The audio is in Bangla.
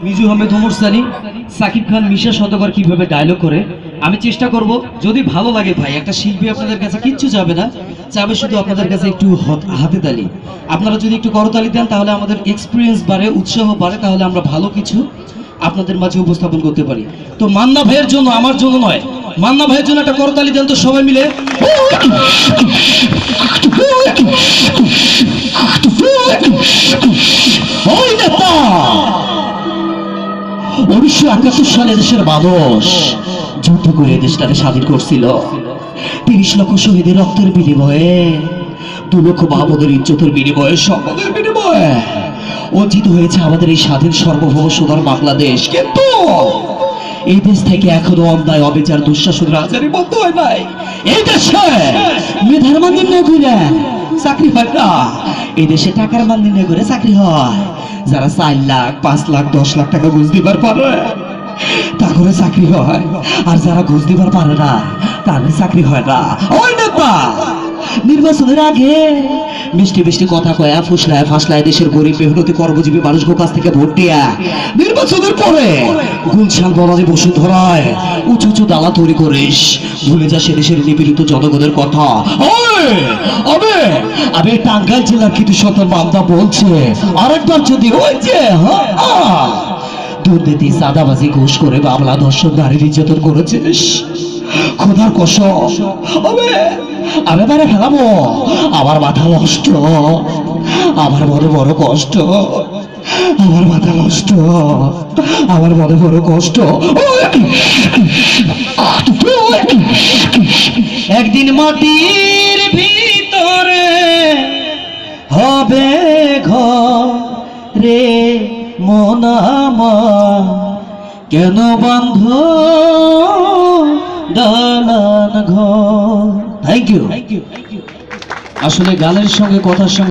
মিজু আহমেদ ওমর সানি, সাকিব খান, মিশা সওদাগর কিভাবে ডায়লগ করে আমি চেষ্টা করব। যদি ভালো লাগে ভাই, একটা শিল্পী আপনাদের কাছে কিচ্ছু যাবে না, চাবে শুধু আপনাদের কাছে একটু হাতে তালি। আপনারা যদি একটু করতালি দেন তাহলে আমাদের এক্সপিরিয়েন্স বাড়ে, উৎসাহ বাড়ে, তাহলে আমরা ভালো কিছু আপনাদের মাঝে উপস্থাপন করতে পারি। তো মান্না ভাইয়ের জন্য, আমার জন্য নয়, মান্না ভাইয়ের জন্য একটা করতালি দেন তো সবাই মিলে। 1971 সালে দেশের মানুষ যুদ্ধ করে দেশটাকে স্বাধীন করছিল। 30 লক্ষ শহীদের রক্তের বিনিময়ে, 2 লক্ষ মাহমুদের ইজ্জতের বিনিময়ে, সম্পদের বিনিময়ে অর্জিত হয়েছে আমাদের এই স্বাধীন সার্বভৌম সোনার বাংলাদেশ। কিন্তু এই দেশ থেকে এখনো অন্যায়, অবিচার, দুঃশাসন, রাজারি বন্ধ হয় নাই। এই দেশে মেধার মান নির্ণয় করে চাকরি হয় না, এই দেশে টাকার মান নির্ণয় করে চাকরি হয়। যারা 4 লাখ, 5 লাখ, 10 লাখ টাকা ঘুষ দিবার পারে তা করে চাকরি হয়, আর যারা ঘুষ দিবার পারে না তাদের চাকরি হয় না। ওই নেতা নির্বাচনের আগে মিষ্টি মিষ্টি কথা কয়া ফুসলায় ফাসলায় দেশের গরিব মেহনতি কর্মজীবী মানুষগুলোর কাছ থেকে ভোট দিয়া নির্বাচনের পরে গুলশান বলারে বসুন্ধরায় উঁচু উঁচু দালা তৈরি করিস, ভুলে যা সে দেশের নিপীড়িত জনগণের কথা। আমি টাঙ্গাইল জেলার কিছু সন্তান মামদা বলছে, আরেকবার যদি ওই যে দুর্নীতি, চাঁদাবাজি, ঘুষ করে মামলা, ধর্ষণ, নারী নির্যাতন করেছিস, খোদার কসম আমি বাইরে ফেলাবো। আমার মাথা নষ্ট, আমার মনে বড় কষ্ট, আমার মাথা নষ্ট, আমার মনে বড় কষ্ট। একদিন মাটির ভিতরে হবে ঘরে মন আমার, কেন বন্ধ দালান ঘর। Thank you. আসলে গানের সঙ্গে কথার সঙ্গে